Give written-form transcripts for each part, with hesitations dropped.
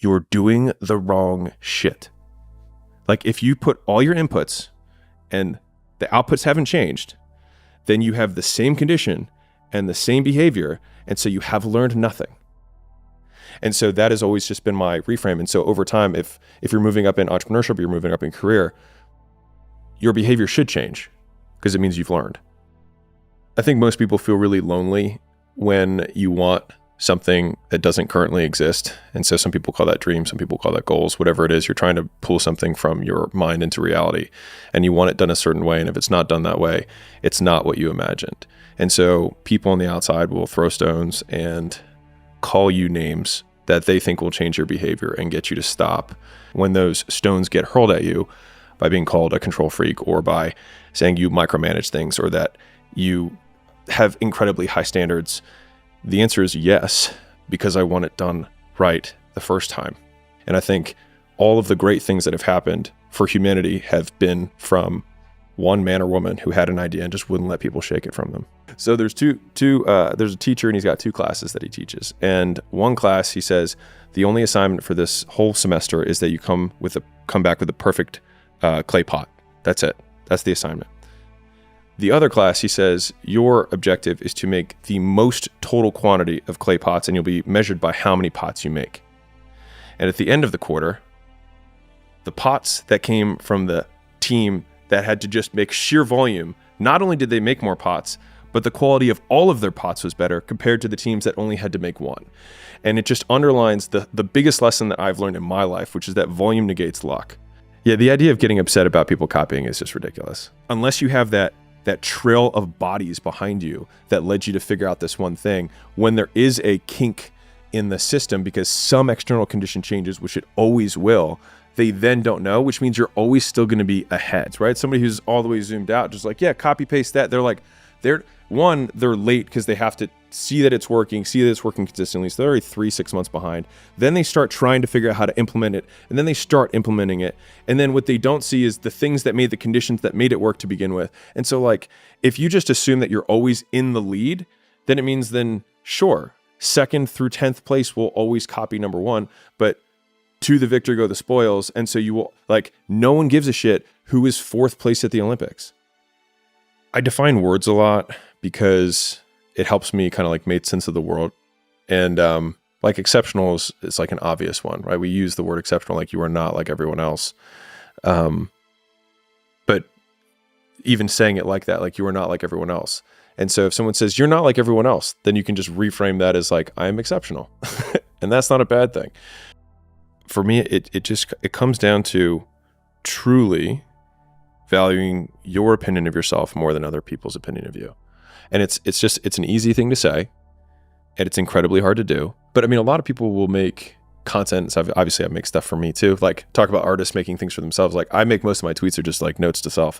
you're doing the wrong shit. Like if you put all your inputs and the outputs haven't changed, then you have the same condition and the same behavior. And so you have learned nothing. And so that has always just been my reframe. And so over time, if you're moving up in entrepreneurship, you're moving up in career, your behavior should change because it means you've learned. I think most people feel really lonely when you want something that doesn't currently exist. And so some people call that dreams, some people call that goals, whatever it is, you're trying to pull something from your mind into reality and you want it done a certain way. And if it's not done that way, it's not what you imagined. And so people on the outside will throw stones and call you names that they think will change your behavior and get you to stop. When those stones get hurled at you by being called a control freak or by saying you micromanage things or that you have incredibly high standards, the answer is yes, because I want it done right the first time. And I think all of the great things that have happened for humanity have been from one man or woman who had an idea and just wouldn't let people shake it from them. So there's there's a teacher and he's got 2 classes that he teaches. And one class, he says, the only assignment for this whole semester is that you come back with a perfect clay pot. That's it. That's the assignment. The other class, he says, your objective is to make the most total quantity of clay pots and you'll be measured by how many pots you make. And at the end of the quarter, the pots that came from the team that had to just make sheer volume, not only did they make more pots, but the quality of all of their pots was better compared to the teams that only had to make one. And it just underlines the biggest lesson that I've learned in my life, which is that volume negates luck. Yeah, the idea of getting upset about people copying is just ridiculous. Unless you have that trail of bodies behind you that led you to figure out this one thing, when there is a kink in the system because some external condition changes, which it always will, they then don't know, which means you're always still going to be ahead, right? Somebody who's all the way zoomed out, just like, yeah, copy paste that. They're like, they're late because they have to see that it's working consistently. So they're already 3-6 months behind. Then they start trying to figure out how to implement it. And then they start implementing it. And then what they don't see is the things that made the conditions that made it work to begin with. And so like, if you just assume that you're always in the lead, then it means sure, 2nd through 10th place will always copy number 1, but to the victor go the spoils. And so you will, like, no one gives a shit who is 4th place at the Olympics. I define words a lot because it helps me kind of like make sense of the world. And like exceptional is like an obvious one, right? We use the word exceptional like you are not like everyone else. But even saying it like that, like you are not like everyone else. And so if someone says you're not like everyone else, then you can just reframe that as like, I am exceptional. And that's not a bad thing. For me, it comes down to truly valuing your opinion of yourself more than other people's opinion of you. And it's an easy thing to say, and it's incredibly hard to do. But I mean, a lot of people will make content. So obviously I make stuff for me too. Like talk about artists making things for themselves. Like I make most of my tweets are just like notes to self.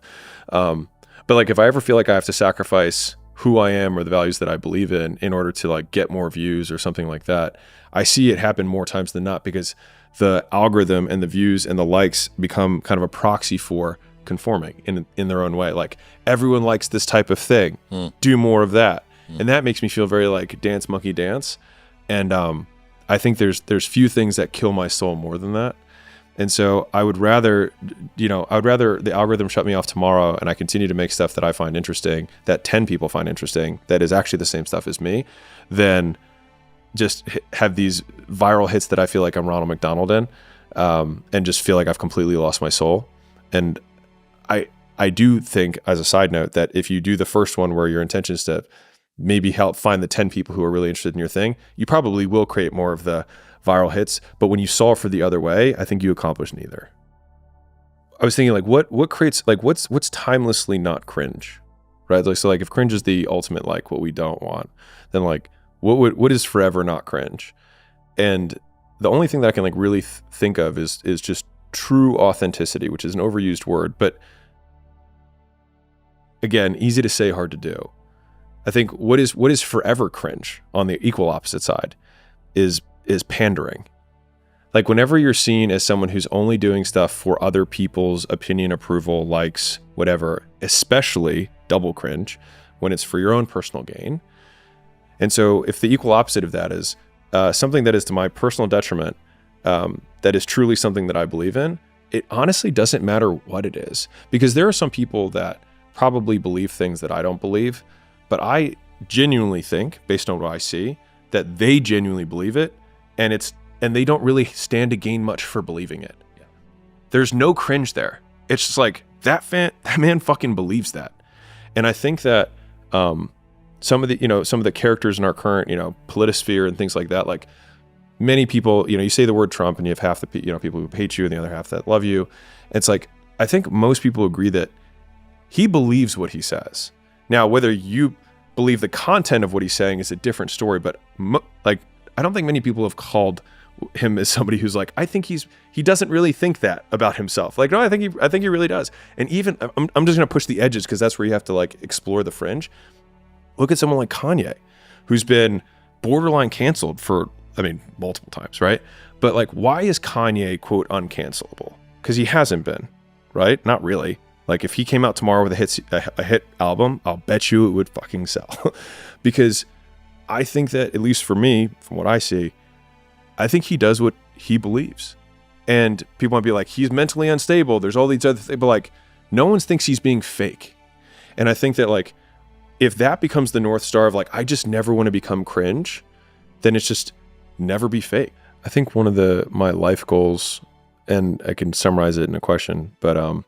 But like if I ever feel like I have to sacrifice who I am or the values that I believe in order to like get more views or something like that, I see it happen more times than not because the algorithm and the views and the likes become kind of a proxy for conforming in their own way. Like everyone likes this type of thing, do more of that. And that makes me feel very like dance monkey dance. And I think there's few things that kill my soul more than that. And so I would rather the algorithm shut me off tomorrow and I continue to make stuff that I find interesting, that 10 people find interesting, that is actually the same stuff as me, than just have these viral hits that I feel like I'm Ronald McDonald in, and just feel like I've completely lost my soul. And I do think, as a side note, that if you do the first one where your intention is to maybe help find the 10 people who are really interested in your thing, you probably will create more of the viral hits. But when you solve for the other way, I think you accomplish neither. I was thinking like what creates, like what's timelessly not cringe, right? Like, so like if cringe is the ultimate, like what we don't want, then like what is forever not cringe? And the only thing that I can like really think of is just true authenticity, which is an overused word, but again, easy to say, hard to do. I think what is forever cringe on the equal opposite side is pandering. Like whenever you're seen as someone who's only doing stuff for other people's opinion, approval, likes, whatever, especially double cringe when it's for your own personal gain. And so if the equal opposite of that is something that is to my personal detriment, that is truly something that I believe in, it honestly doesn't matter what it is. Because there are some people that probably believe things that I don't believe, but I genuinely think, based on what I see, that they genuinely believe it, and they don't really stand to gain much for believing it. Yeah. There's no cringe there. It's just like, that man fucking believes that. And I think that some of the characters in our current, politisphere and things like that, like many people, you say the word Trump and you have half the people who hate you and the other half that love you. It's like, I think most people agree that he believes what he says. Now, whether you believe the content of what he's saying is a different story, but I don't think many people have called him as somebody who's like, I think he doesn't really think that about himself. Like, no, I think he really does. And even I'm just gonna push the edges because that's where you have to like explore the fringe. Look at someone like Kanye, who's been borderline canceled for, multiple times, right? But like, why is Kanye quote uncancelable? Because he hasn't been, right? Not really. Like if he came out tomorrow with a hit album, I'll bet you it would fucking sell. Because I think that, at least for me, from what I see, I think he does what he believes. And people might be like, he's mentally unstable. There's all these other things, but like, no one thinks he's being fake. And I think that like, if that becomes the North Star of like, I just never want to become cringe, then it's just never be fake. I think one of my life goals, and I can summarize it in a question, but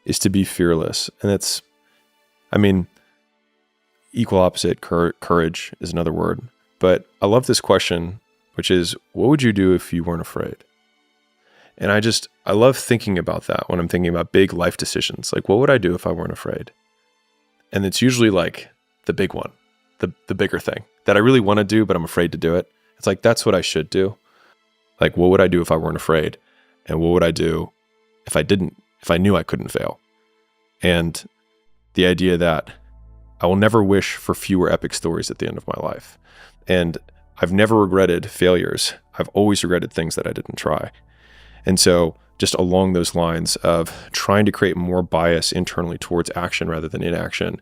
is to be fearless. And it's, equal opposite, courage is another word. But I love this question, which is, what would you do if you weren't afraid? And I love thinking about that when I'm thinking about big life decisions. Like, what would I do if I weren't afraid? And it's usually like the big one, the bigger thing that I really want to do, but I'm afraid to do it. It's like, that's what I should do. Like, what would I do if I weren't afraid? And what would I do if I knew I couldn't fail? And the idea that I will never wish for fewer epic stories at the end of my life. And I've never regretted failures. I've always regretted things that I didn't try. And so just along those lines of trying to create more bias internally towards action rather than inaction,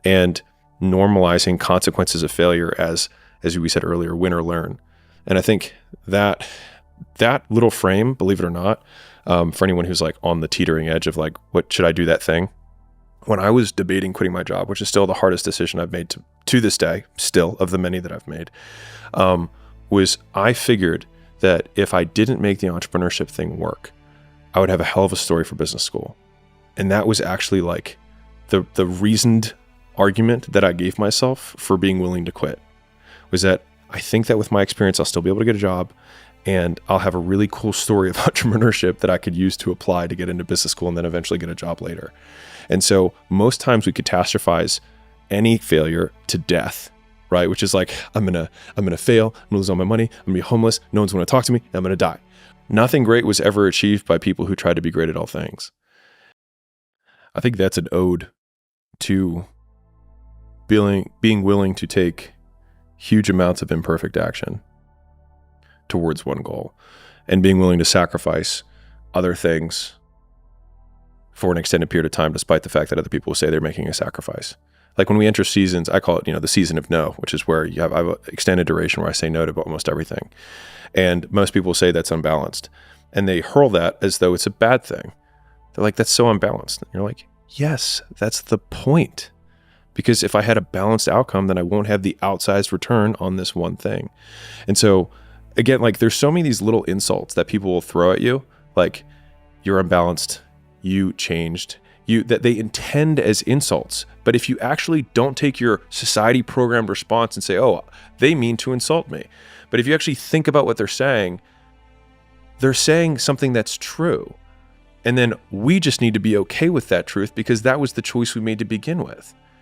and normalizing consequences of failure as we said earlier, win or learn. And I think that little frame, believe it or not, for anyone who's like on the teetering edge of like, what should I do that thing? When I was debating quitting my job, which is still the hardest decision I've made to this day, still of the many that I've made, was I figured that if I didn't make the entrepreneurship thing work, I would have a hell of a story for business school. And that was actually like the reasoned argument that I gave myself for being willing to quit, was that I think that with my experience, I'll still be able to get a job, and I'll have a really cool story of entrepreneurship that I could use to apply to get into business school and then eventually get a job later. And so most times we catastrophize any failure to death, right? Which is like, I'm gonna fail, I'm gonna lose all my money, I'm gonna be homeless, no one's gonna talk to me, and I'm gonna die. Nothing great was ever achieved by people who tried to be great at all things. I think that's an ode to being willing to take huge amounts of imperfect action towards one goal, and being willing to sacrifice other things for an extended period of time, despite the fact that other people will say they're making a sacrifice. Like when we enter seasons, I call it, the season of no, which is where I have an extended duration where I say no to almost everything. And most people say that's unbalanced. And they hurl that as though it's a bad thing. They're like, that's so unbalanced. And you're like, yes, that's the point. Because if I had a balanced outcome, then I won't have the outsized return on this one thing. And so again, like there's so many of these little insults that people will throw at you, like you're unbalanced, you changed, that they intend as insults. But if you actually don't take your society programmed response and say, oh, they mean to insult me. But if you actually think about what they're saying something that's true. And then we just need to be okay with that truth because that was the choice we made to begin with.